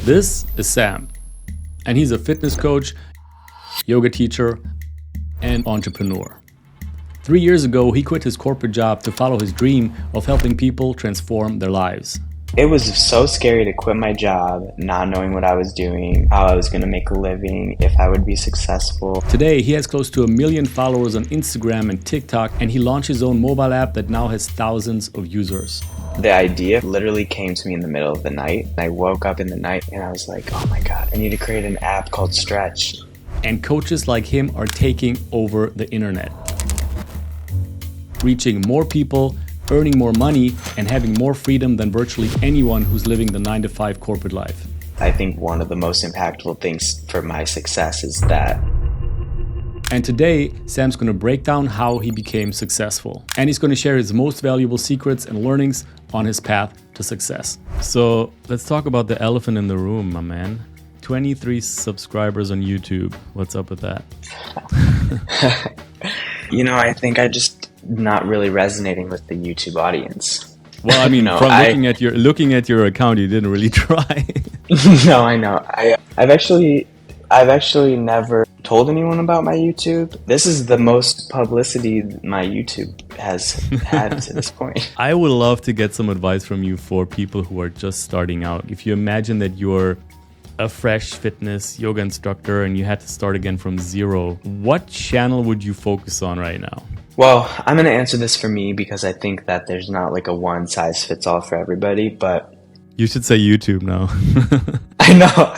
This is Sam, and he's a fitness coach, yoga teacher, and entrepreneur. 3 years ago, he quit his corporate job to follow his dream of helping people transform their lives. It was so scary to quit my job, not knowing what I was doing, how I was going to make a living, if I would be successful. Today, he has close to 1 million followers on Instagram and TikTok, and he launched his own mobile app that now has thousands of users. The idea literally came to me in the middle of the night. I woke up in the night and I was like, oh my God, I need to create an app called Stretch. And coaches like him are taking over the internet, reaching more people, earning more money, and having more freedom than virtually anyone who's living the 9-to-5 corporate life. I think one of the most impactful things for my success is that. And today, Sam's going to break down how he became successful. And he's going to share his most valuable secrets and learnings on his path to success. So let's talk about the elephant in the room, my man. 23 subscribers on YouTube. What's up with that? I think I just not really resonating with the YouTube audience. Well, I mean, from looking at your account, you didn't really try. No, I know. I've actually never told anyone about my YouTube. This is the most publicity my YouTube has had to this point. I would love to get some advice from you for people who are just starting out. If you imagine that you're a fresh fitness yoga instructor and you had to start again from zero, what channel would you focus on right now? Well, I'm going to answer this for me because I think that there's not like a one size fits all for everybody, but you should say YouTube now. I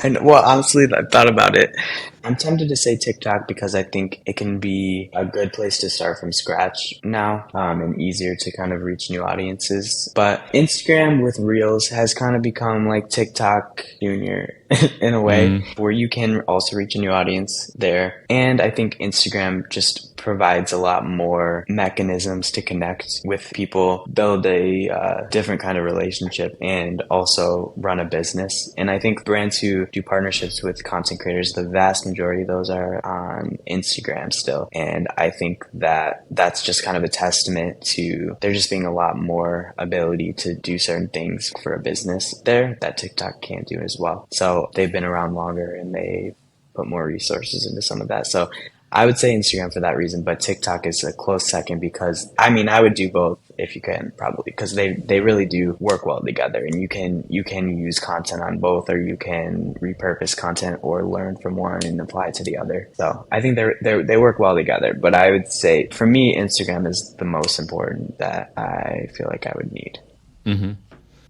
know. Well, honestly, I've thought about it. I'm tempted to say TikTok because I think it can be a good place to start from scratch now, and easier to kind of reach new audiences. But Instagram with Reels has kind of become like TikTok Junior in a way, where you can also reach a new audience there. And I think Instagram just provides a lot more mechanisms to connect with people, build a different kind of relationship, and also run a business. And I think brands who do partnerships with content creators, the vast majority of those are on Instagram still. And I think that that's just kind of a testament to there just being a lot more ability to do certain things for a business there that TikTok can't do as well. So they've been around longer and they put more resources into some of that. So I would say Instagram for that reason, but TikTok is a close second because, I would do both if you can, probably, because they really do work well together, and you can use content on both, or you can repurpose content or learn from one and apply it to the other. So I think they work well together, but I would say for me, Instagram is the most important that I feel like I would need. Mm-hmm.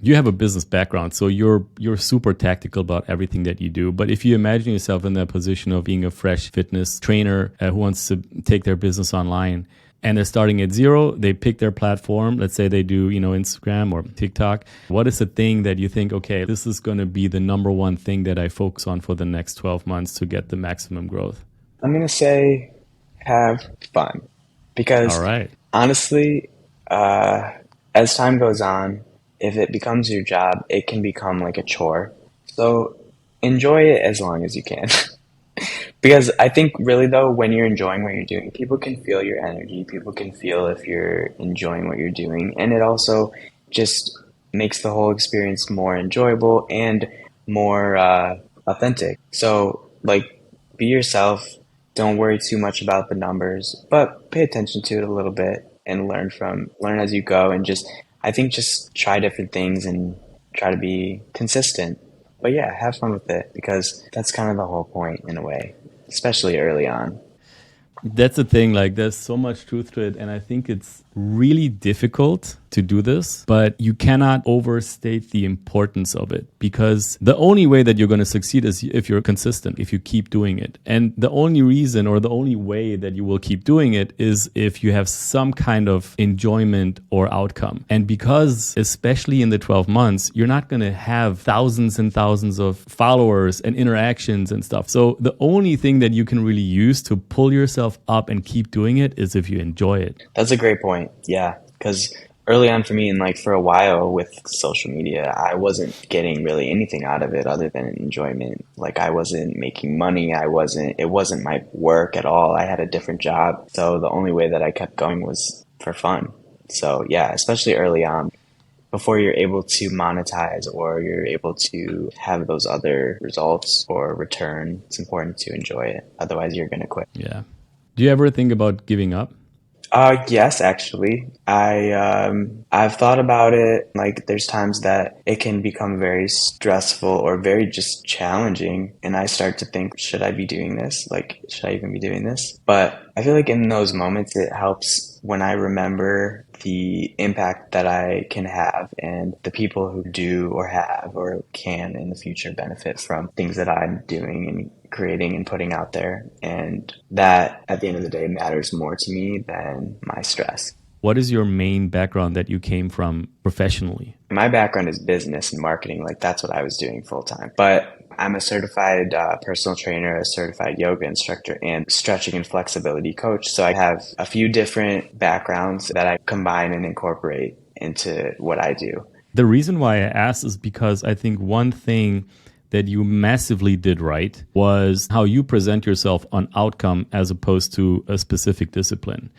You have a business background, so you're super tactical about everything that you do. But if you imagine yourself in that position of being a fresh fitness trainer who wants to take their business online, and they're starting at zero, they pick their platform. Let's say they do, Instagram or TikTok. What is the thing that you think, okay, this is going to be the number one thing that I focus on for the next 12 months to get the maximum growth? I'm going to say have fun. Because honestly, as time goes on, if it becomes your job, it can become like a chore. So enjoy it as long as you can. Because I think really though, when you're enjoying what you're doing, people can feel your energy. People can feel if you're enjoying what you're doing. And it also just makes the whole experience more enjoyable and more authentic. So be yourself. Don't worry too much about the numbers, but pay attention to it a little bit and learn as you go, and just try different things and try to be consistent. But yeah, have fun with it, because that's kind of the whole point in a way, especially early on. That's the thing, there's so much truth to it, and I think it's really difficult to do this, but you cannot overstate the importance of it, because the only way that you're going to succeed is if you're consistent, if you keep doing it. And the only reason or the only way that you will keep doing it is if you have some kind of enjoyment or outcome. And because especially in the 12 months, you're not going to have thousands and thousands of followers and interactions and stuff. So the only thing that you can really use to pull yourself up and keep doing it is if you enjoy it. That's a great point. Yeah, because early on for me, and for a while with social media, I wasn't getting really anything out of it other than enjoyment. I wasn't making money. It wasn't my work at all. I had a different job. So the only way that I kept going was for fun. So yeah, especially early on. before you're able to monetize or you're able to have those other results or return, it's important to enjoy it. Otherwise, you're going to quit. Yeah. Do you ever think about giving up? Yes, actually. I've thought about it. Like, there's times that it can become very stressful or very just challenging, and I start to think, should I be doing this? Like, should I even be doing this? But I feel like in those moments, it helps when I remember the impact that I can have and the people who do or have or can in the future benefit from things that I'm doing and creating and putting out there. And that, at the end of the day, matters more to me than my stress. What is your main background that you came from professionally? My background is business and marketing. Like, that's what I was doing full time. But I'm a certified personal trainer, a certified yoga instructor, and stretching and flexibility coach. So I have a few different backgrounds that I combine and incorporate into what I do. The reason why I asked is because I think one thing that you massively did right was how you present yourself on outcome as opposed to a specific discipline.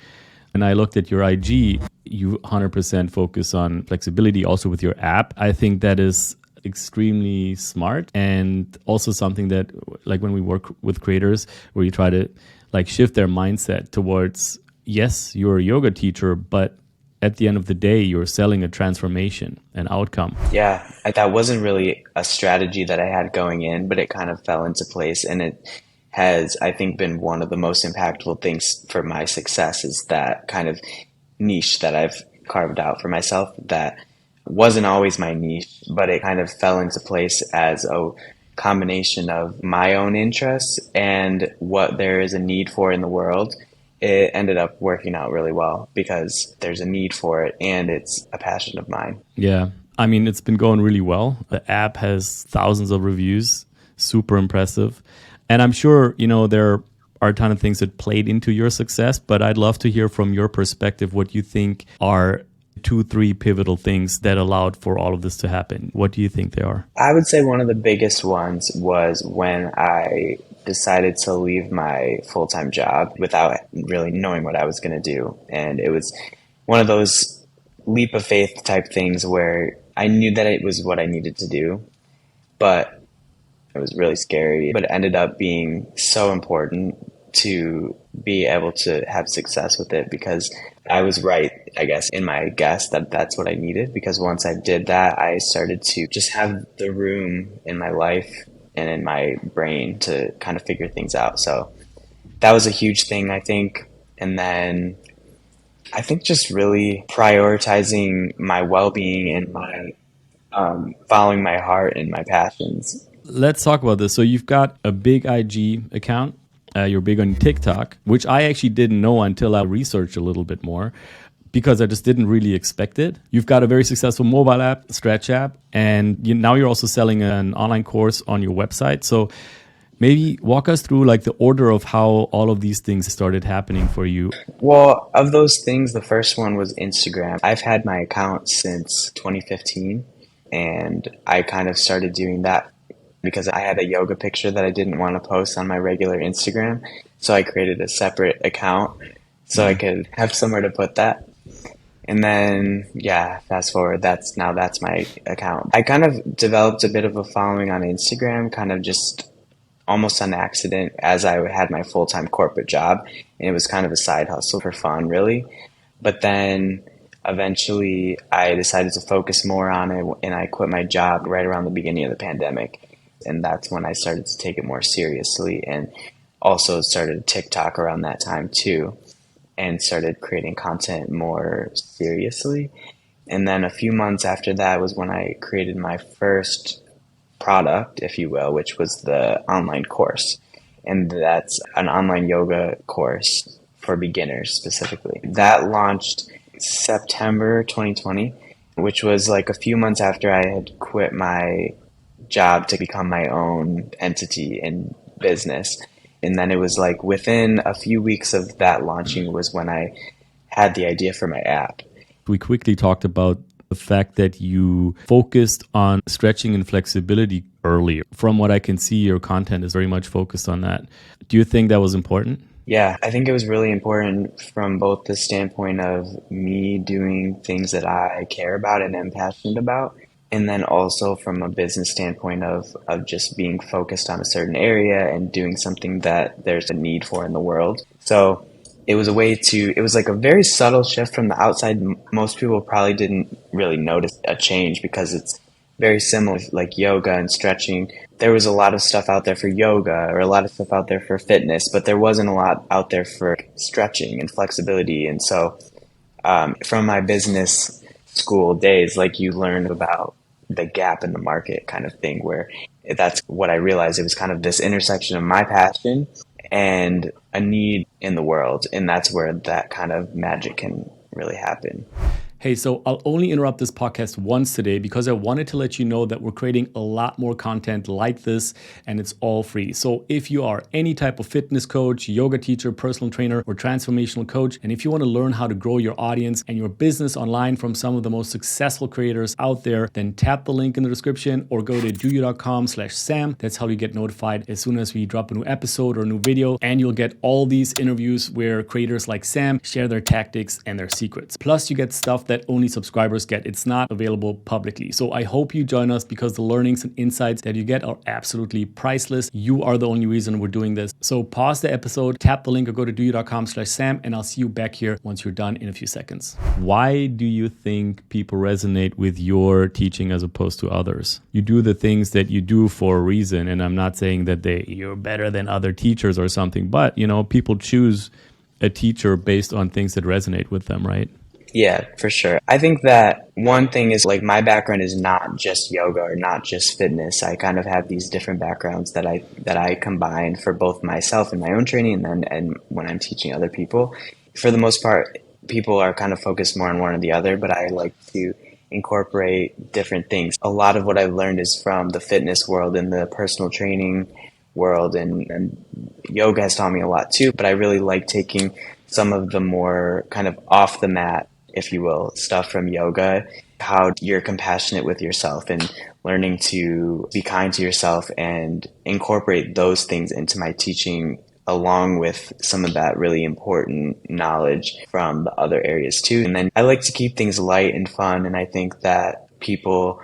When I looked at your IG, you 100% focus on flexibility also with your app. I think that is extremely smart and also something that, like, when we work with creators where you try to like shift their mindset towards, yes, you're a yoga teacher, but at the end of the day, you're selling a transformation, an outcome. Yeah, that wasn't really a strategy that I had going in, but it kind of fell into place. And it has, I think, been one of the most impactful things for my success is that kind of niche that I've carved out for myself that wasn't always my niche, but it kind of fell into place as a combination of my own interests and what there is a need for in the world. It ended up working out really well because there's a need for it and it's a passion of mine. Yeah. I mean, it's been going really well. The app has thousands of reviews, super impressive. And I'm sure, there are a ton of things that played into your success, but I'd love to hear from your perspective what you think are 2-3 pivotal things that allowed for all of this to happen. What do you think they are? I would say one of the biggest ones was when I decided to leave my full-time job without really knowing what I was going to do. And it was one of those leap of faith type things where I knew that it was what I needed to do, but it was really scary. But it ended up being so important to be able to have success with it because I was right, I guess, in my guess that that's what I needed. Because once I did that, I started to just have the room in my life and in my brain to kind of figure things out. So that was a huge thing, I think. And then I think just really prioritizing my well-being and my following my heart and my passions. Let's talk about this. So you've got a big IG account. You're big on TikTok, which I actually didn't know until I researched a little bit more because I just didn't really expect it. You've got a very successful mobile app, Stretch app, and now you're also selling an online course on your website. So maybe walk us through like the order of how all of these things started happening for you. Well, of those things, the first one was Instagram. I've had my account since 2015, and I kind of started doing that because I had a yoga picture that I didn't want to post on my regular Instagram. So I created a separate account so I could have somewhere to put that. And then, fast forward, that's my account. I kind of developed a bit of a following on Instagram, kind of just almost on accident as I had my full-time corporate job. And it was kind of a side hustle for fun, really. But then eventually I decided to focus more on it and I quit my job right around the beginning of the pandemic. And that's when I started to take it more seriously and also started TikTok around that time too and started creating content more seriously. And then a few months after that was when I created my first product, if you will, which was the online course. And that's an online yoga course for beginners specifically. That launched September 2020, which was like a few months after I had quit my job to become my own entity in business. And then it was like within a few weeks of that launching was when I had the idea for my app. We quickly talked about the fact that you focused on stretching and flexibility earlier. From what I can see, your content is very much focused on that. Do you think that was important? Yeah, I think it was really important from both the standpoint of me doing things that I care about and am passionate about, and then also from a business standpoint of just being focused on a certain area and doing something that there's a need for in the world. So it was a way to, it was like a very subtle shift from the outside. Most people probably didn't really notice a change because it's very similar, like yoga and stretching. There was a lot of stuff out there for yoga or a lot of stuff out there for fitness, but there wasn't a lot out there for stretching and flexibility. And so, from my business school days, like you learn about the gap in the market kind of thing, where that's what I realized. It was kind of this intersection of my passion and a need in the world. And that's where that kind of magic can really happen. Hey, so I'll only interrupt this podcast once today because I wanted to let you know that we're creating a lot more content like this, and it's all free. So if you are any type of fitness coach, yoga teacher, personal trainer, or transformational coach, and if you want to learn how to grow your audience and your business online from some of the most successful creators out there, then tap the link in the description or go to doyou.com/Sam. That's how you get notified as soon as we drop a new episode or a new video, and you'll get all these interviews where creators like Sam share their tactics and their secrets. Plus, you get stuff that only subscribers get. It's not available publicly. So I hope you join us because the learnings and insights that you get are absolutely priceless. You are the only reason we're doing this. So pause the episode, tap the link or go to doyou.com/Sam, and I'll see you back here once you're done in a few seconds. Why do you think people resonate with your teaching as opposed to others? You do the things that you do for a reason, and I'm not saying that you're better than other teachers or something, but people choose a teacher based on things that resonate with them, right? Yeah, for sure. I think that one thing is like my background is not just yoga or not just fitness. I kind of have these different backgrounds that I combine for both myself and my own training and when I'm teaching other people. For the most part, people are kind of focused more on one or the other, but I like to incorporate different things. A lot of what I've learned is from the fitness world and the personal training world, and yoga has taught me a lot too, but I really like taking some of the more kind of off the mat, if you will, stuff from yoga, how you're compassionate with yourself and learning to be kind to yourself and incorporate those things into my teaching along with some of that really important knowledge from the other areas too. And then I like to keep things light and fun. And I think that people,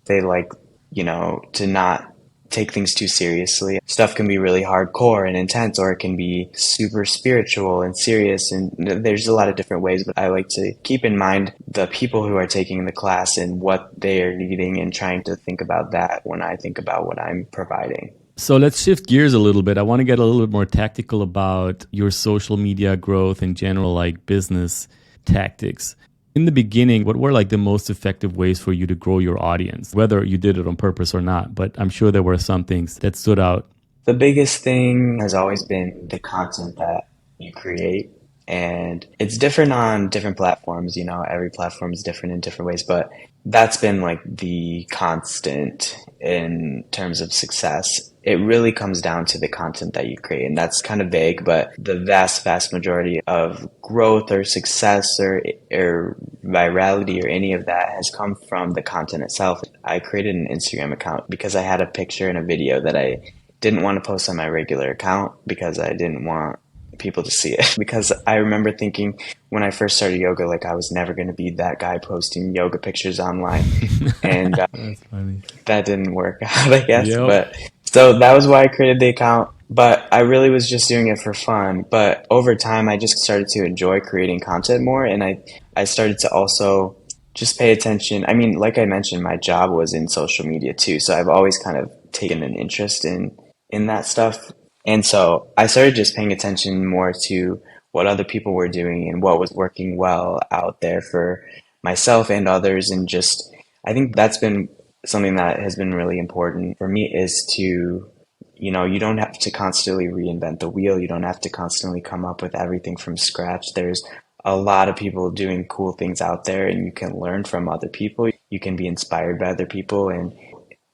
they like, to not take things too seriously. Stuff can be really hardcore and intense, or it can be super spiritual and serious. And there's a lot of different ways, but I like to keep in mind the people who are taking the class and what they are needing and trying to think about that when I think about what I'm providing. So let's shift gears a little bit. I want to get a little bit more tactical about your social media growth in general, like business tactics. In the beginning, what were like the most effective ways for you to grow your audience, whether you did it on purpose or not? But I'm sure there were some things that stood out. The biggest thing has always been the content that you create. And it's different on different platforms. Every platform is different in different ways, but that's been like the constant in terms of success. It really comes down to the content that you create. And that's kind of vague, but the vast majority of growth or success or virality or any of that has come from the content itself. I created an Instagram account because I had a picture and a video that I didn't want to post on my regular account because I didn't want people to see it. Because I remember thinking when I first started yoga, like I was never going to be that guy posting yoga pictures online. And That's funny. that didn't work out, I guess. Yep. But so that was why I created the account. But I really was just doing it for fun. But over time, I just started to enjoy creating content more. And I started to also just pay attention. I mean, like I mentioned, my job was in social media too. So I've always kind of taken an interest in that stuff. And so I started just paying attention more to what other people were doing and what was working well out there for myself and others. And just, I think that's been something that has been really important for me is to, you don't have to constantly reinvent the wheel. You don't have to constantly come up with everything from scratch. There's a lot of people doing cool things out there and you can learn from other people. You can be inspired by other people. And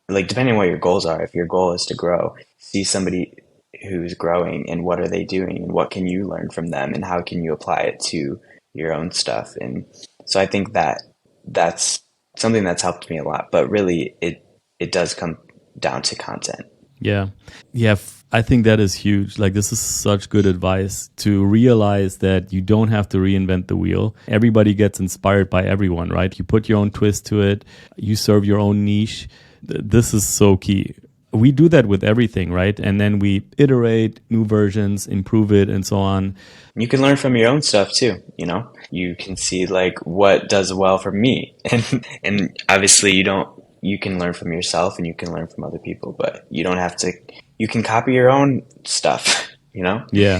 like, depending on what your goals are, if your goal is to grow, see somebody who's growing and what are they doing and what can you learn from them and how can you apply it to your own stuff. And so I think that that's something that's helped me a lot, but really it does come down to content. Yeah. Yeah. I think that is huge. Like, this is such good advice to realize that you don't have to reinvent the wheel. Everybody gets inspired by everyone, right? You put your own twist to it, you serve your own niche. This is so key. We do that with everything, right? And then we iterate new versions, improve it, and so on. You can learn from your own stuff too, you know? You can see like what does well for me. And obviously you can learn from yourself and you can learn from other people, but you don't have to you can copy your own stuff, you know? Yeah.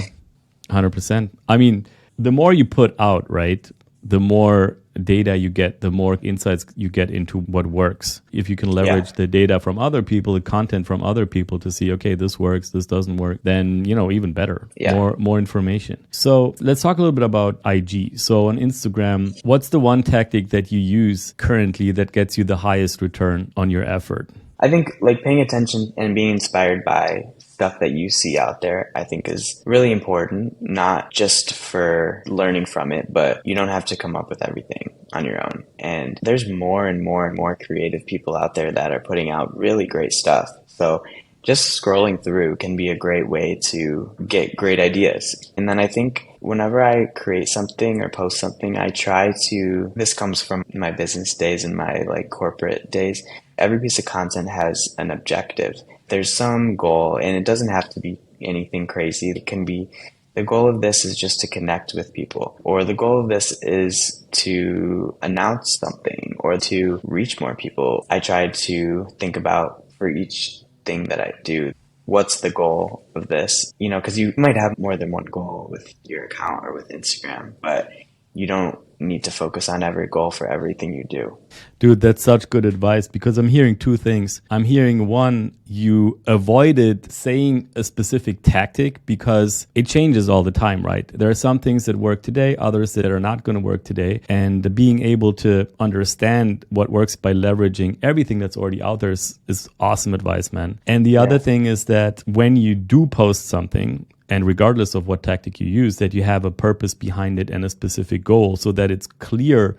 100%. I mean, the more you put out, right, the more data you get, the more insights you get into what works. If you can leverage Yeah. the data from other people, the content from other people to see, okay, this works, this doesn't work, then, even better, Yeah. more information. So let's talk a little bit about IG. So on Instagram, what's the one tactic that you use currently that gets you the highest return on your effort? I think like paying attention and being inspired by stuff that you see out there, I think is really important, not just for learning from it, but you don't have to come up with everything on your own. And there's more and more and more creative people out there that are putting out really great stuff. So just scrolling through can be a great way to get great ideas. And then I think whenever I create something or post something, I try to, this comes from my business days and my like corporate days. Every piece of content has an objective. There's some goal, and it doesn't have to be anything crazy. It can be the goal of this is just to connect with people, or the goal of this is to announce something or to reach more people. I try to think about for each thing that I do, what's the goal of this? Because you might have more than one goal with your account or with Instagram, but you don't need to focus on every goal for everything you do. Dude, that's such good advice because I'm hearing two things. I'm hearing one, you avoided saying a specific tactic because it changes all the time, right? There are some things that work today, others that are not going to work today. And being able to understand what works by leveraging everything that's already out there is awesome advice, man. And the other thing is that when you do post something, and regardless of what tactic you use, that you have a purpose behind it and a specific goal so that it's clear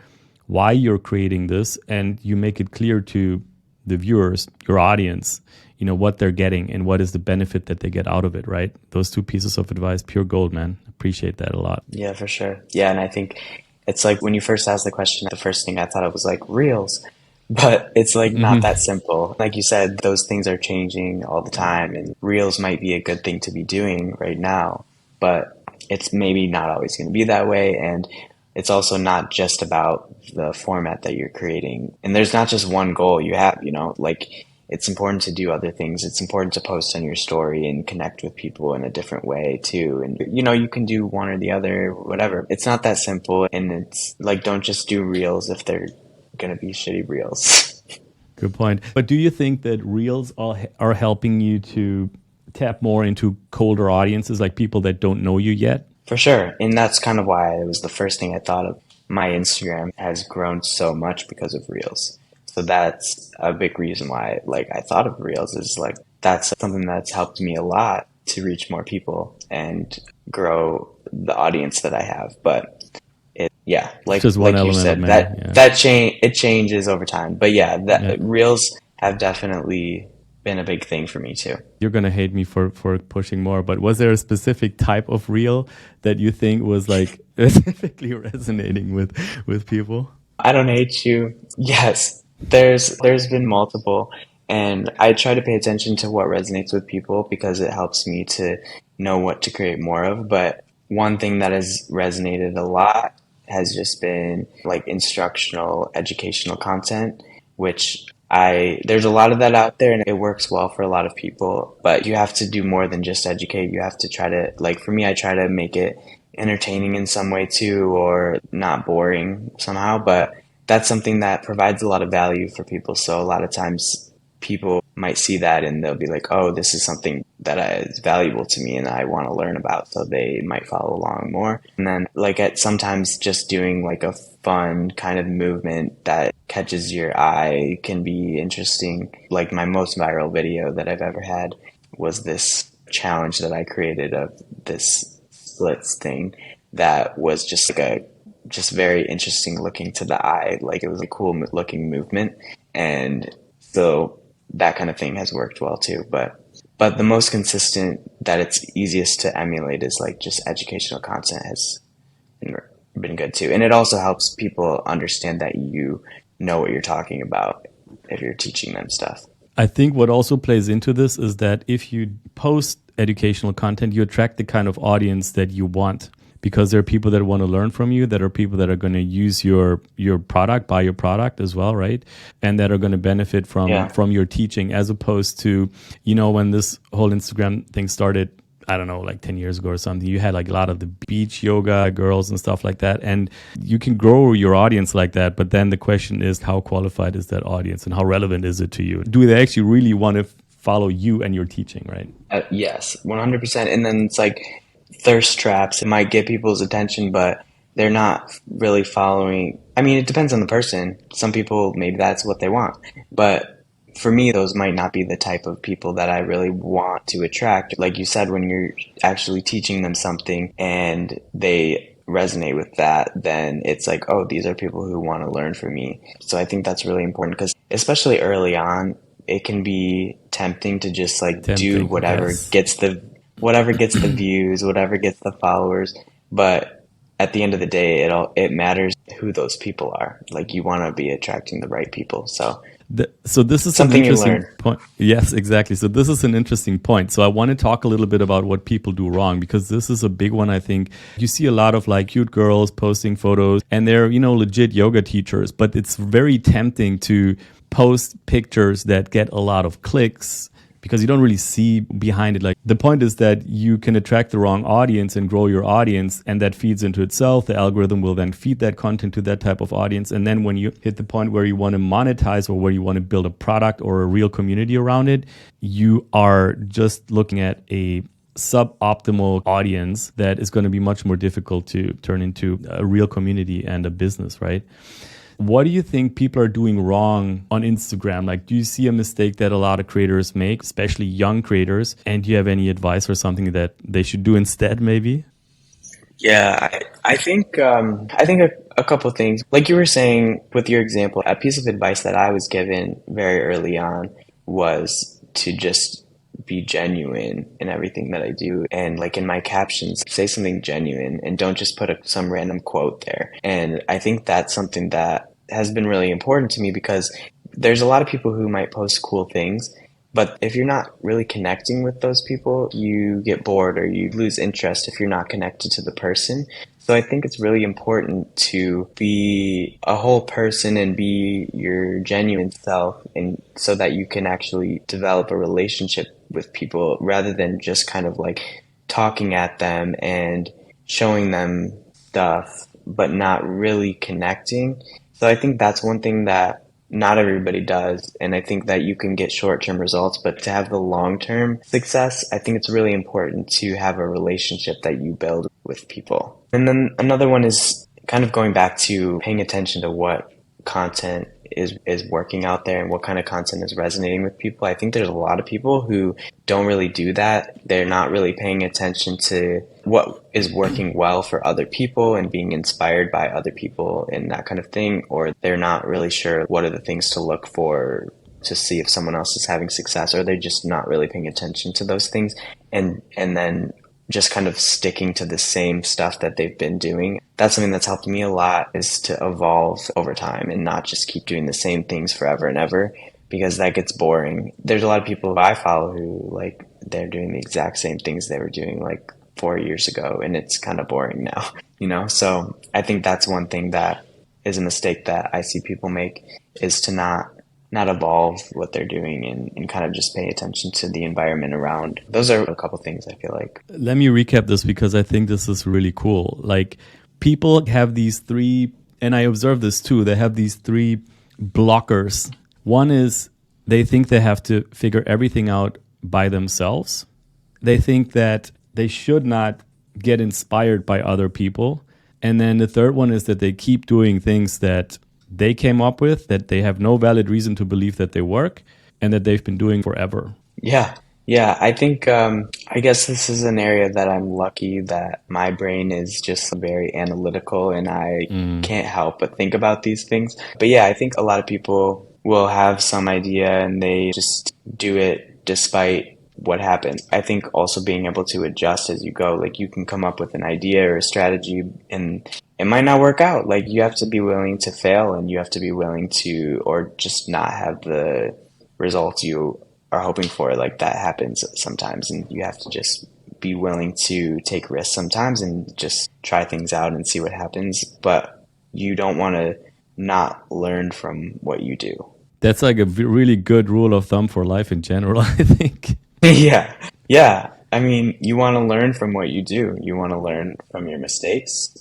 why you're creating this and you make it clear to the viewers, your audience, what they're getting and what is the benefit that they get out of it, right? Those two pieces of advice, pure gold, man. Appreciate that a lot. Yeah, for sure. Yeah, and I think it's like when you first asked the question, the first thing I thought of was like Reels. But it's like not that simple. Like you said, those things are changing all the time, and Reels might be a good thing to be doing right now, but it's maybe not always going to be that way. And it's also not just about the format that you're creating. And there's not just one goal you have, like it's important to do other things. It's important to post on your story and connect with people in a different way too. And, you can do one or the other, whatever. It's not that simple. And it's like, don't just do Reels if they're going to be shitty Reels. Good point. But do you think that Reels are helping you to tap more into colder audiences, like people that don't know you yet? For sure. And that's kind of why it was the first thing I thought of. My Instagram has grown so much because of Reels. So that's a big reason why I thought of Reels is like that's something that's helped me a lot to reach more people and grow the audience that I have. But like just one you element said, of many, it changes over time. But Reels have definitely been a big thing for me too. You're gonna hate me for pushing more, but was there a specific type of reel that you think was like specifically resonating with people? I don't hate you. Yes, there's been multiple, and I try to pay attention to what resonates with people because it helps me to know what to create more of. But one thing that has resonated a lot has just been like instructional, educational content, which there's a lot of that out there and it works well for a lot of people, but you have to do more than just educate. You have to try to, like for me, I try to make it entertaining in some way too, or not boring somehow, but that's something that provides a lot of value for people. So a lot of times people might see that and they'll be like, oh, this is something that is valuable to me and I want to learn about. So they might follow along more. And then sometimes just doing like a fun kind of movement that catches your eye can be interesting. Like my most viral video that I've ever had was this challenge that I created of this splits thing that was just just very interesting looking to the eye. Like it was a cool looking movement. And so that kind of thing has worked well too. But But the most consistent that it's easiest to emulate is like just educational content has been good too. And it also helps people understand that you know what you're talking about if you're teaching them stuff. I think what also plays into this is that if you post educational content, you attract the kind of audience that you want, because there are people that want to learn from you, that are people that are going to use your product, buy your product as well, right? And that are going to benefit from your teaching, as opposed to, when this whole Instagram thing started, I don't know, like 10 years ago or something, you had like a lot of the beach yoga girls and stuff like that. And you can grow your audience like that. But then the question is, how qualified is that audience and how relevant is it to you? Do they actually really want to follow you and your teaching, right? Yes, 100%. And then it's like thirst traps. It might get people's attention, but they're not really following. I mean, it depends on the person. Some people, maybe that's what they want. But for me, those might not be the type of people that I really want to attract. Like you said, when you're actually teaching them something and they resonate with that, then it's like, oh, these are people who want to learn from me. So I think that's really important, because especially early on, it can be tempting to just like do whatever gets the views, whatever gets the followers. But at the end of the day, it matters who those people are. Like, you want to be attracting the right people. So this is something an interesting you learn. point. Yes, exactly. So this is an interesting point. So I want to talk a little bit about what people do wrong, because this is a big one. I think you see a lot of like cute girls posting photos, and they're, legit yoga teachers, but it's very tempting to post pictures that get a lot of clicks, because you don't really see behind it. Like, the point is that you can attract the wrong audience and grow your audience, and that feeds into itself. The algorithm will then feed that content to that type of audience. And then when you hit the point where you want to monetize, or where you want to build a product or a real community around it, you are just looking at a suboptimal audience that is going to be much more difficult to turn into a real community and a business, right? What do you think people are doing wrong on Instagram? Like, do you see a mistake that a lot of creators make, especially young creators? And do you have any advice or something that they should do instead, maybe? Yeah, I think a couple of things. Like you were saying with your example, a piece of advice that I was given very early on was to just be genuine in everything that I do. And like in my captions, say something genuine and don't just put some random quote there. And I think that's something that has been really important to me, because there's a lot of people who might post cool things, but if you're not really connecting with those people, you get bored or you lose interest if you're not connected to the person. So I think it's really important to be a whole person and be your genuine self, and so that you can actually develop a relationship with people, rather than just kind of like talking at them and showing them stuff, but not really connecting. So I think that's one thing that not everybody does. And I think that you can get short-term results, but to have the long-term success, I think it's really important to have a relationship that you build with people. And then another one is kind of going back to paying attention to what content is working out there and what kind of content is resonating with people. I think there's a lot of people who don't really do that. They're not really paying attention to what is working well for other people and being inspired by other people and that kind of thing, or they're not really sure what are the things to look for to see if someone else is having success, or they're just not really paying attention to those things, and then just kind of sticking to the same stuff that they've been doing. That's something that's helped me a lot, is to evolve over time and not just keep doing the same things forever and ever, because that gets boring. There's a lot of people I follow who like they're doing the exact same things they were doing like 4 years ago, and it's kind of boring now, So I think that's one thing that is a mistake that I see people make, is to not evolve what they're doing and kind of just pay attention to the environment around. Those are a couple things I feel like. Let me recap this, because I think this is really cool. Like, people have these three, and I observe this too, they have these three blockers. One is they think they have to figure everything out by themselves. They think that they should not get inspired by other people. And then the third one is that they keep doing things that they came up with, that they have no valid reason to believe that they work, and that they've been doing forever. Yeah, I think, I guess this is an area that I'm lucky that my brain is just very analytical and I can't help but think about these things. But yeah, I think a lot of people will have some idea and they just do it despite what happens. I think also being able to adjust as you go, like you can come up with an idea or a strategy and it might not work out. Like you have to be willing to fail and you have to be willing to, or just not have the results you are hoping for. Like that happens sometimes and you have to just be willing to take risks sometimes and just try things out and see what happens. But you don't want to not learn from what you do. That's like a really good rule of thumb for life in general, I think. Yeah. Yeah. I mean, you want to learn from what you do. You want to learn from your mistakes,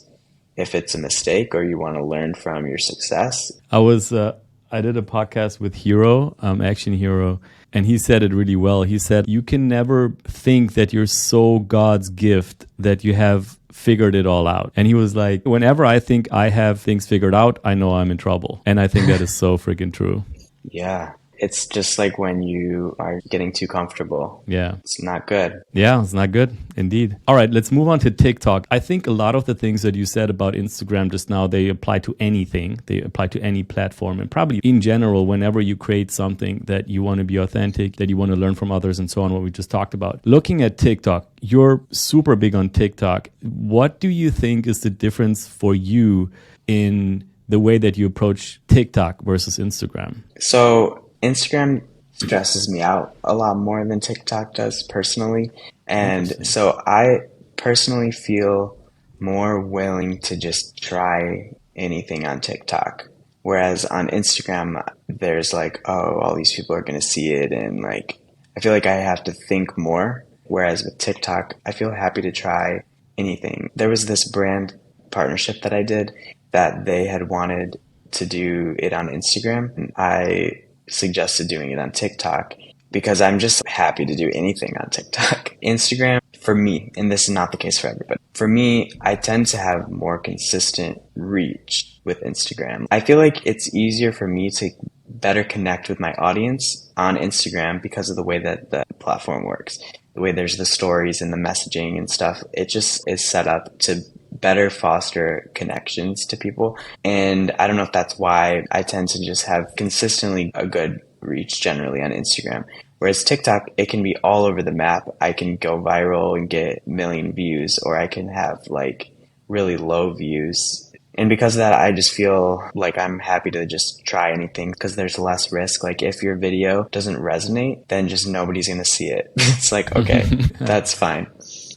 if it's a mistake, or you want to learn from your success. I did a podcast with Hero, Action Hero, and he said it really well. He said, you can never think that you're so God's gift that you have figured it all out. And he was like, whenever I think I have things figured out, I know I'm in trouble. And I think that is so freaking true. Yeah. It's just like when you are getting too comfortable. Yeah. It's not good. Yeah, it's not good. Indeed. All right, let's move on to TikTok. I think a lot of the things that you said about Instagram just now, they apply to anything. They apply to any platform. And probably in general, whenever you create something that you want to be authentic, that you want to learn from others and so on, what we just talked about. Looking at TikTok, you're super big on TikTok. What do you think is the difference for you in the way that you approach TikTok versus Instagram? So Instagram stresses me out a lot more than TikTok does personally. And so I personally feel more willing to just try anything on TikTok. Whereas on Instagram, there's like, oh, all these people are going to see it. And like, I feel like I have to think more. Whereas with TikTok, I feel happy to try anything. There was this brand partnership that I did that they had wanted to do it on Instagram. And I suggested doing it on TikTok because I'm just happy to do anything on TikTok. Instagram, for me, and this is not the case for everybody, for me, I tend to have more consistent reach with Instagram. I feel like it's easier for me to better connect with my audience on Instagram because of the way that the platform works. The way there's the stories and the messaging and stuff, it just is set up to better foster connections to people. And I don't know if that's why I tend to just have consistently a good reach generally on Instagram. Whereas TikTok, it can be all over the map. I can go viral and get 1 million views, or I can have like really low views. And because of that, I just feel like I'm happy to just try anything because there's less risk. Like if your video doesn't resonate, then just nobody's going to see it. It's like, okay, that's fine.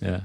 Yeah.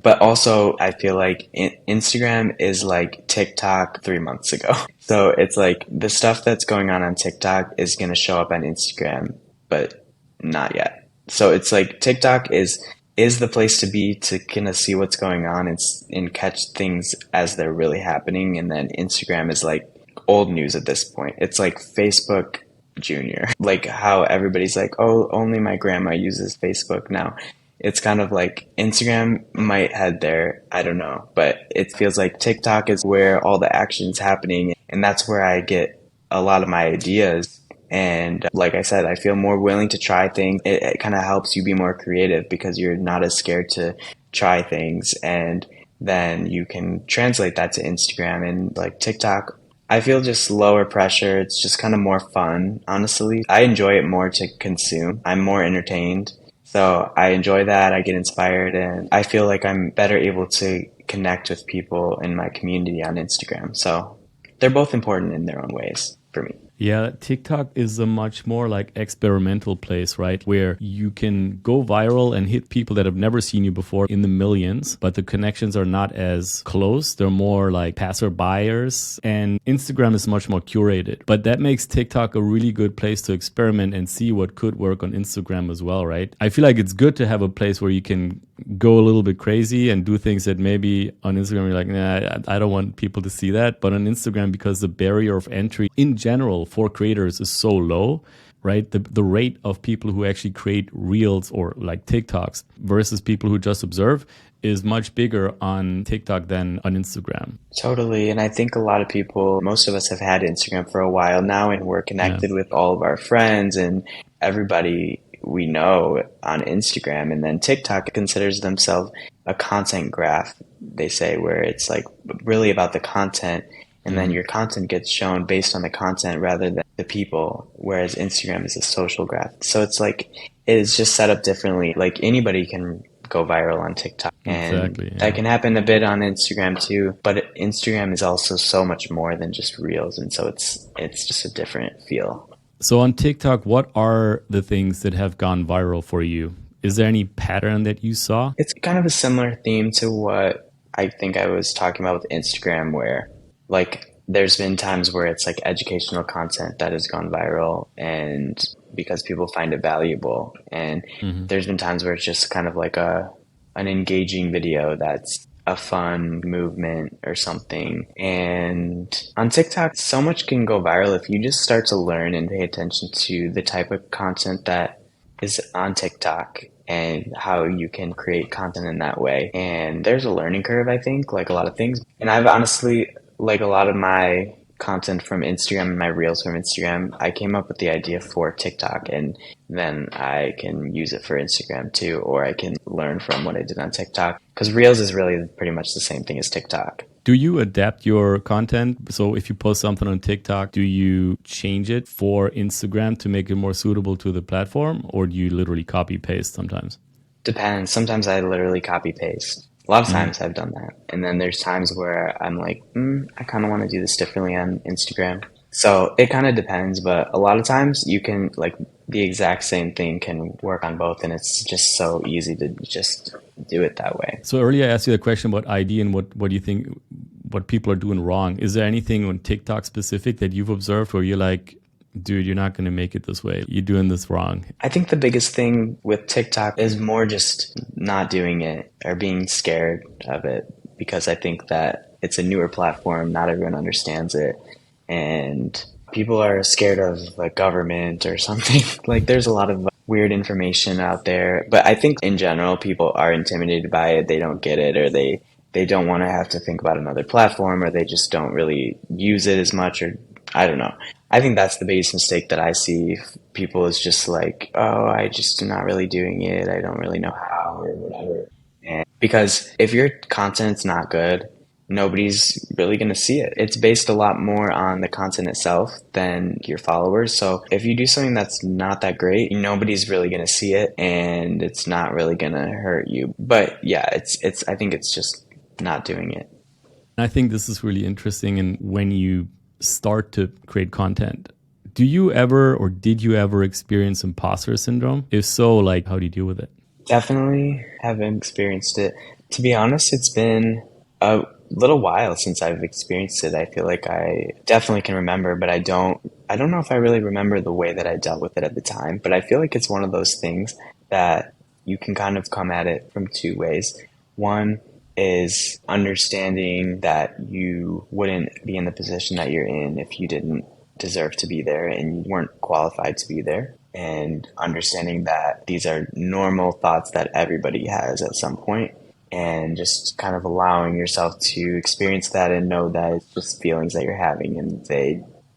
But also, I feel like Instagram is like TikTok 3 months ago. So it's like the stuff that's going on TikTok is going to show up on Instagram, but not yet. So it's like TikTok is the place to be to kind of see what's going on and catch things as they're really happening. And then Instagram is like old news at this point. It's like Facebook Junior. Like how everybody's like, oh, only my grandma uses Facebook now. It's kind of like Instagram might head there. I don't know. But it feels like TikTok is where all the action's happening. And that's where I get a lot of my ideas. And like I said, I feel more willing to try things. It kind of helps you be more creative because you're not as scared to try things. And then you can translate that to Instagram and like TikTok. I feel just lower pressure. It's just kind of more fun, honestly. I enjoy it more to consume. I'm more entertained. So I enjoy that. I get inspired and I feel like I'm better able to connect with people in my community on Instagram. So they're both important in their own ways for me. Yeah, TikTok is a much more like experimental place, right? Where you can go viral and hit people that have never seen you before in the millions, but the connections are not as close. They're more like passerbyers, and Instagram is much more curated. But that makes TikTok a really good place to experiment and see what could work on Instagram as well, right? I feel like it's good to have a place where you can go a little bit crazy and do things that maybe on Instagram you're like, nah, I don't want people to see that. But on Instagram, because the barrier of entry in general for creators is so low, right? The rate of people who actually create reels or like TikToks versus people who just observe is much bigger on TikTok than on Instagram. Totally. And I think a lot of people, most of us have had Instagram for a while now, and we're connected with all of our friends and everybody we know on Instagram. And then TikTok considers themselves a content graph, they say, where it's like really about the content. And then your content gets shown based on the content rather than the people, whereas Instagram is a social graph. So it's like it is just set up differently. Like anybody can go viral on TikTok, and Exactly. that Yeah. can happen a bit on Instagram too. But Instagram is also so much more than just reels, and so it's just a different feel. So on TikTok, what are the things that have gone viral for you? Is there any pattern that you saw? It's kind of a similar theme to what I think I was talking about with Instagram, where like there's been times where it's like educational content that has gone viral and because people find it valuable. And Hmm. there's been times where it's just kind of like a an engaging video that's a fun movement or something. And on TikTok, so much can go viral if you just start to learn and pay attention to the type of content that is on TikTok and how you can create content in that way. And there's a learning curve, I think, like a lot of things. And I've honestly, like a lot of my content from Instagram and my reels from Instagram, I came up with the idea for TikTok and then I can use it for Instagram too, or I can learn from what I did on TikTok. Because reels is really pretty much the same thing as TikTok. Do you adapt your content? So if you post something on TikTok, do you change it for Instagram to make it more suitable to the platform, or do you literally copy paste sometimes? Depends. Sometimes I literally copy paste. A lot of Hmm. times I've done that. And then there's times where I'm like, I kind of want to do this differently on Instagram. So it kind of depends, but a lot of times you can, like, the exact same thing can work on both. And it's just so easy to just do it that way. So earlier I asked you the question about ID and what do you think what people are doing wrong. Is there anything on TikTok specific that you've observed where you're like, dude, you're not going to make it this way. You're doing this wrong. I think the biggest thing with TikTok is more just not doing it or being scared of it because I think that it's a newer platform. Not everyone understands it. And people are scared of like government or something. Like there's a lot of weird information out there. But I think in general, people are intimidated by it. They don't get it or they don't want to have to think about another platform or they just don't really use it as much or I don't know. I think that's the biggest mistake that I see. People is just like, oh, I just am not really doing it. I don't really know how or whatever. And because if your content's not good, nobody's really going to see it. It's based a lot more on the content itself than your followers. So if you do something that's not that great, nobody's really going to see it and it's not really going to hurt you. But yeah, I think it's just not doing it. I think this is really interesting. And when you start to create content, do you ever or did you ever experience imposter syndrome? If so, like, how do you deal with it? Definitely haven't experienced it. To be honest, it's been a little while since I've experienced it. I feel like I definitely can remember, but I don't know if I really remember the way that I dealt with it at the time, but I feel like it's one of those things that you can kind of come at it from two ways. One is understanding that you wouldn't be in the position that you're in if you didn't deserve to be there and you weren't qualified to be there. And understanding that these are normal thoughts that everybody has at some point, and just kind of allowing yourself to experience that and know that it's just feelings that you're having, and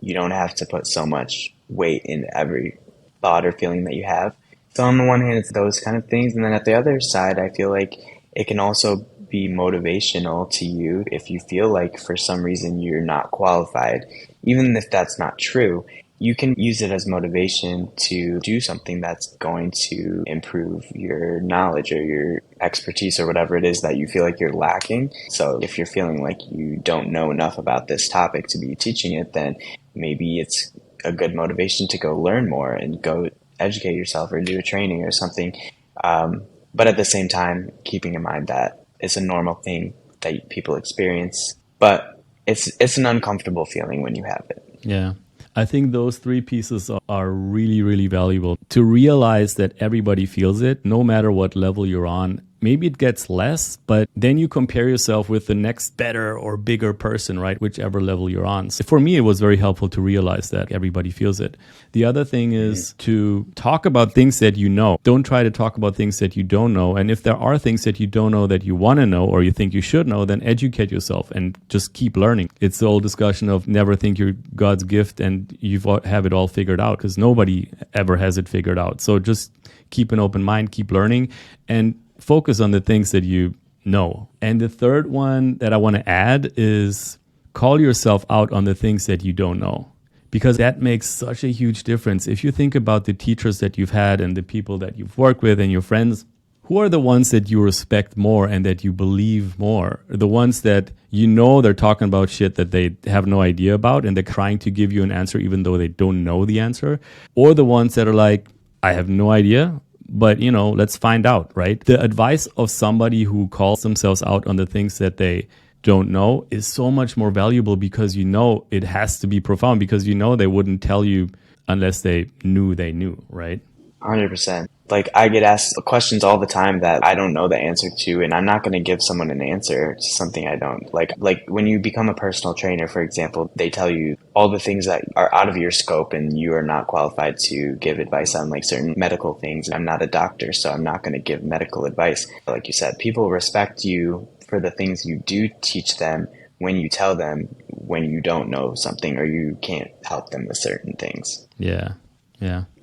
you don't have to put so much weight in every thought or feeling that you have. So on the one hand, it's those kind of things, and then at the other side, I feel like it can also be motivational to you if you feel like for some reason you're not qualified, even if that's not true. You can use it as motivation to do something that's going to improve your knowledge or your expertise or whatever it is that you feel like you're lacking. So if you're feeling like you don't know enough about this topic to be teaching it, then maybe it's a good motivation to go learn more and go educate yourself or do a training or something. But at the same time, keeping in mind that it's a normal thing that people experience, but it's an uncomfortable feeling when you have it. Yeah. I think those three pieces are really, really valuable to realize that everybody feels it, no matter what level you're on. Maybe it gets less, but then you compare yourself with the next better or bigger person, right? Whichever level you're on. So for me, it was very helpful to realize that everybody feels it. The other thing is to talk about things that you know. Don't try to talk about things that you don't know. And if there are things that you don't know that you want to know or you think you should know, then educate yourself and just keep learning. It's the old discussion of never think you're God's gift and you have it all figured out, because nobody ever has it figured out. So just keep an open mind, keep learning, and focus on the things that you know. And the third one that I want to add is call yourself out on the things that you don't know. because that makes such a huge difference. If you think about the teachers that you've had and the people that you've worked with and your friends, who are the ones that you respect more and that you believe more? The ones that you know they're talking about shit that they have no idea about and they're trying to give you an answer even though they don't know the answer? Or the ones that are like, I have no idea, but let's find out, right? The advice of somebody who calls themselves out on the things that they don't know is so much more valuable, because it has to be profound, because they wouldn't tell you unless they knew, right? 100%. Like, I get asked questions all the time that I don't know the answer to, and I'm not going to give someone an answer to something I don't. Like when you become a personal trainer, for example, they tell you all the things that are out of your scope and you are not qualified to give advice on, like certain medical things. I'm not a doctor, so I'm not going to give medical advice. Like you said, people respect you for the things you do teach them when you tell them when you don't know something or you can't help them with certain things. Yeah.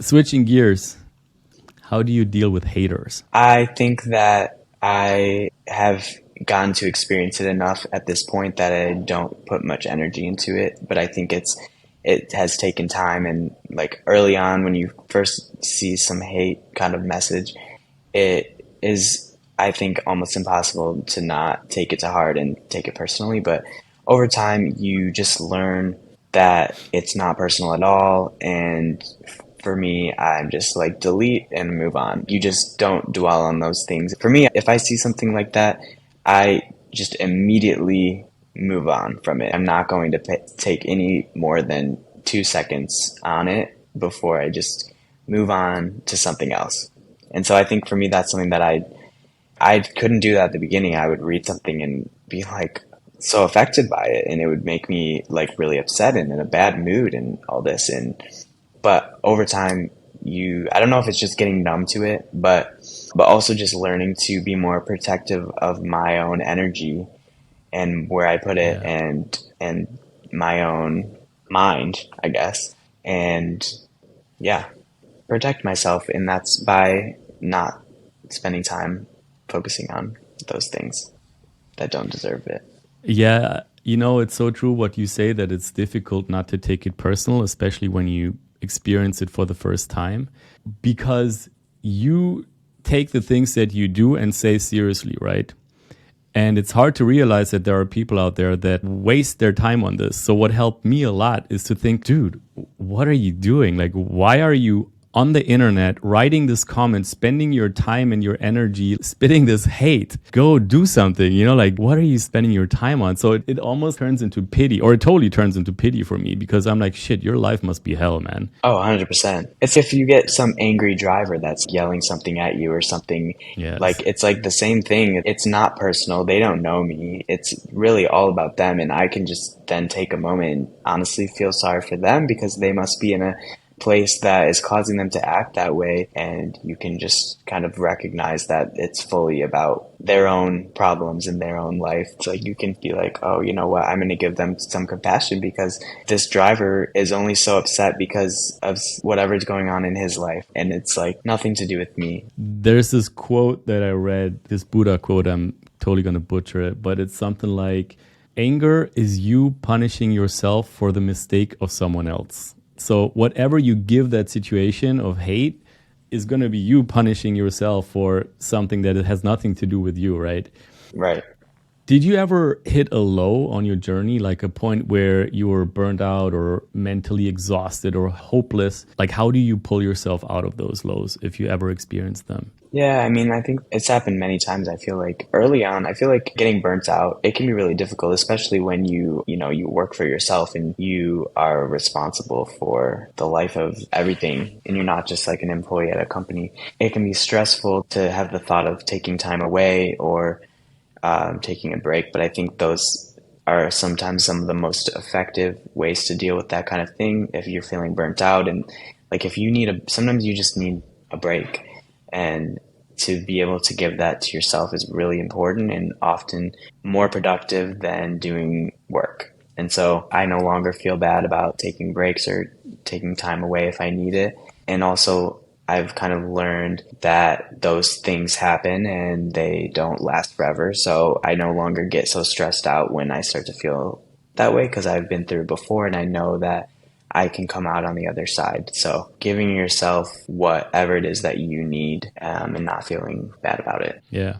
Switching gears. How do you deal with haters? I think that I have gotten to experience it enough at this point that I don't put much energy into it. But I think it has taken time, and like early on when you first see some hate kind of message, it is, I think, almost impossible to not take it to heart and take it personally. But over time, you just learn that it's not personal at all, and for me, I'm just like delete and move on. You just don't dwell on those things. For me, if I see something like that, I just immediately move on from it. I'm not going to take any more than 2 seconds on it before I just move on to something else. And so I think for me, that's something that I couldn't do that at the beginning. I would read something and be like so affected by it, and it would make me like really upset and in a bad mood and all this. But over time, I don't know if it's just getting numb to it, but also just learning to be more protective of my own energy and where I put it, and my own mind, I guess. And yeah, protect myself. And that's by not spending time focusing on those things that don't deserve it. Yeah, it's so true what you say, that it's difficult not to take it personal, especially when you experience it for the first time, because you take the things that you do and say seriously, right? And it's hard to realize that there are people out there that waste their time on this. So what helped me a lot is to think, dude, what are you doing? Like, why are you on the internet writing this comment, spending your time and your energy spitting this hate? Go do something, like, what are you spending your time on? So it almost turns into pity, or it totally turns into pity for me, because I'm like, shit, your life must be hell, man. Oh, 100%. It's if you get some angry driver that's yelling something at you or something, like, it's like the same thing. It's not personal. They don't know me. It's really all about them. And I can just then take a moment and honestly feel sorry for them, because they must be in a place that is causing them to act that way, and you can just kind of recognize that it's fully about their own problems in their own life. So you can be like, oh, you know what, I'm going to give them some compassion, because this driver is only so upset because of whatever's going on in his life, and it's like nothing to do with me. There's this quote that I read, this Buddha quote, I'm totally going to butcher it, but it's something like, anger is you punishing yourself for the mistake of someone else. So whatever you give that situation of hate is going to be you punishing yourself for something that it has nothing to do with you, right? Right. Did you ever hit a low on your journey, like a point where you were burned out or mentally exhausted or hopeless? Like, how do you pull yourself out of those lows if you ever experienced them? Yeah, I mean, I think it's happened many times. I feel like early on, I feel like getting burnt out, it can be really difficult, especially when you work for yourself and you are responsible for the life of everything, and you're not just like an employee at a company. It can be stressful to have the thought of taking time away or taking a break, but I think those are sometimes some of the most effective ways to deal with that kind of thing if you're feeling burnt out. And like, if you sometimes you just need a break. And to be able to give that to yourself is really important and often more productive than doing work. And so I no longer feel bad about taking breaks or taking time away if I need it. And also, I've kind of learned that those things happen and they don't last forever. So I no longer get so stressed out when I start to feel that way, because I've been through it before, and I know that I can come out on the other side. So giving yourself whatever it is that you need, and not feeling bad about it. Yeah.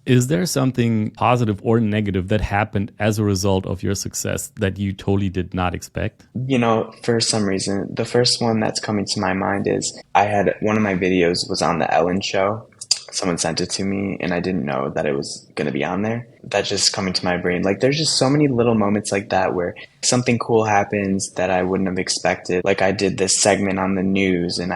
Is there something positive or negative that happened as a result of your success that you totally did not expect? For some reason, the first one that's coming to my mind is one of my videos was on the Ellen show. Someone sent it to me and I didn't know that it was going to be on there. That's just coming to my brain. Like, there's just so many little moments like that where something cool happens that I wouldn't have expected. Like, I did this segment on the news and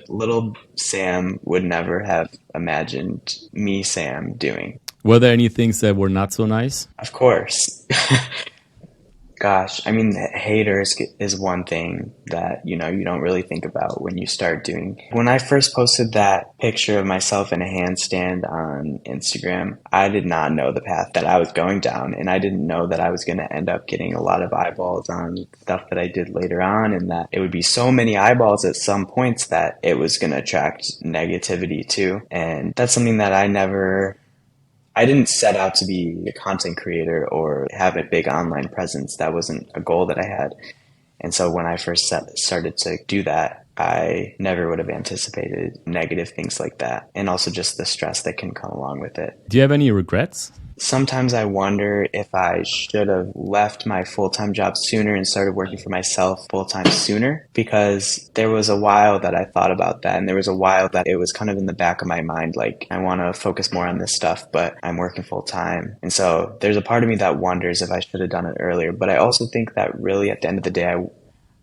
little Sam would never have imagined me, Sam, doing. Were there any things that were not so nice? Of course. Gosh, I mean, haters is one thing that, you don't really think about when you start doing. When I first posted that picture of myself in a handstand on Instagram, I did not know the path that I was going down, and I didn't know that I was going to end up getting a lot of eyeballs on stuff that I did later on, and that it would be so many eyeballs at some points that it was going to attract negativity too. And that's something that I didn't set out to be a content creator or have a big online presence. That wasn't a goal that I had. And so when I first started to do that, I never would have anticipated negative things like that. And also just the stress that can come along with it. Do you have any regrets? Sometimes I wonder if I should have left my full-time job sooner and started working for myself full-time sooner, because there was a while that I thought about that, and there was a while that it was kind of in the back of my mind, like, I want to focus more on this stuff, but I'm working full-time. And so there's a part of me that wonders if I should have done it earlier. But I also think that really at the end of the day,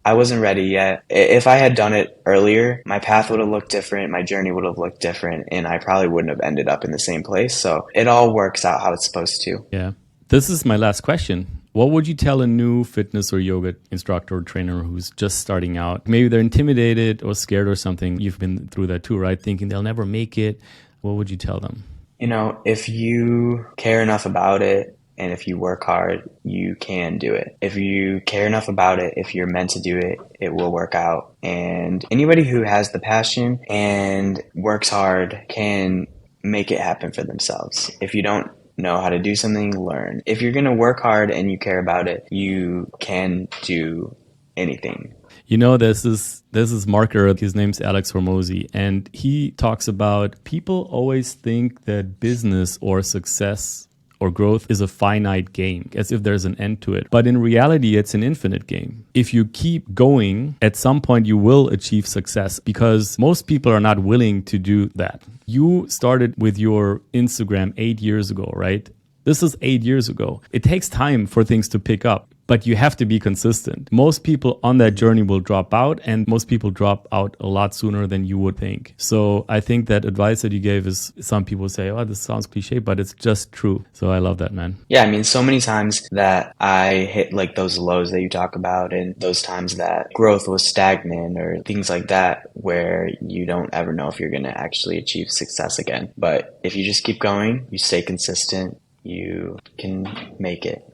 I wasn't ready yet. If I had done it earlier, my path would have looked different, my journey would have looked different, and I probably wouldn't have ended up in the same place. So it all works out how it's supposed to. Yeah. This is my last question. What would you tell a new fitness or yoga instructor or trainer who's just starting out? Maybe they're intimidated or scared or something. You've been through that too, right? Thinking they'll never make it. What would you tell them? If you care enough about it, and if you work hard, you can do it. If you care enough about it, if you're meant to do it, it will work out. And anybody who has the passion and works hard can make it happen for themselves. If you don't know how to do something, learn. If you're going to work hard and you care about it, you can do anything. There's this marketer, his name's Alex Hormozy, and he talks about people always think that business or success or growth is a finite game, as if there's an end to it. But in reality, it's an infinite game. If you keep going, at some point you will achieve success, because most people are not willing to do that. You started with your Instagram 8 years ago, right? This is 8 years ago. It takes time for things to pick up, but you have to be consistent. Most people on that journey will drop out, and most people drop out a lot sooner than you would think. So I think that advice that you gave is, some people say, oh, this sounds cliche, but it's just true. So I love that, man. Yeah, I mean, so many times that I hit like those lows that you talk about, and those times that growth was stagnant or things like that, where you don't ever know if you're going to actually achieve success again. But if you just keep going, you stay consistent, you can make it.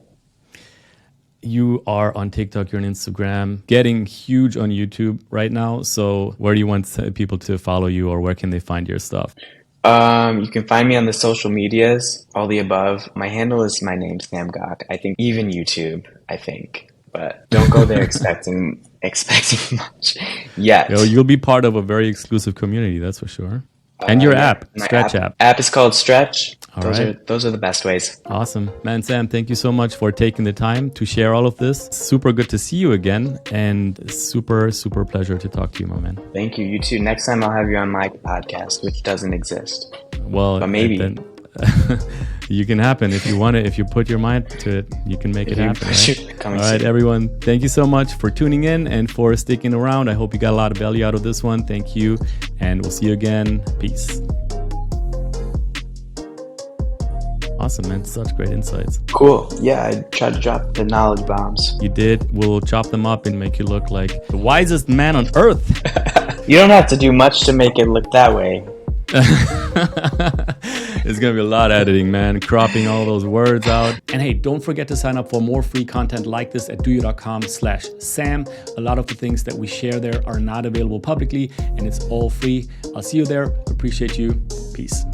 You are on TikTok, you're on Instagram, getting huge on YouTube right now. So where do you want people to follow you, or where can they find your stuff? You can find me on the social medias, all the above. My handle is my name, Sam Gach. I think even YouTube, but don't go there expecting much yet. You'll be part of a very exclusive community, that's for sure. And your app, Stretch app. App is called Stretch. Those are the best ways. Awesome. Man, Sam, thank you so much for taking the time to share all of this. Super good to see you again, and super, super pleasure to talk to you, my man. Thank you. You too. Next time I'll have you on my podcast, which doesn't exist. Well, but maybe. You can happen if you want it. If you put your mind to it, you can make it happen. Right? All right, everyone. Thank you so much for tuning in and for sticking around. I hope you got a lot of value out of this one. Thank you. And we'll see you again. Peace. Awesome, man. Such great insights. Cool. Yeah, I tried to drop the knowledge bombs. You did. We'll chop them up and make you look like the wisest man on earth. You don't have to do much to make it look that way. It's going to be a lot of editing, man. Cropping all those words out. And hey, don't forget to sign up for more free content like this at doyou.com/Sam. A lot of the things that we share there are not available publicly, and it's all free. I'll see you there. Appreciate you. Peace.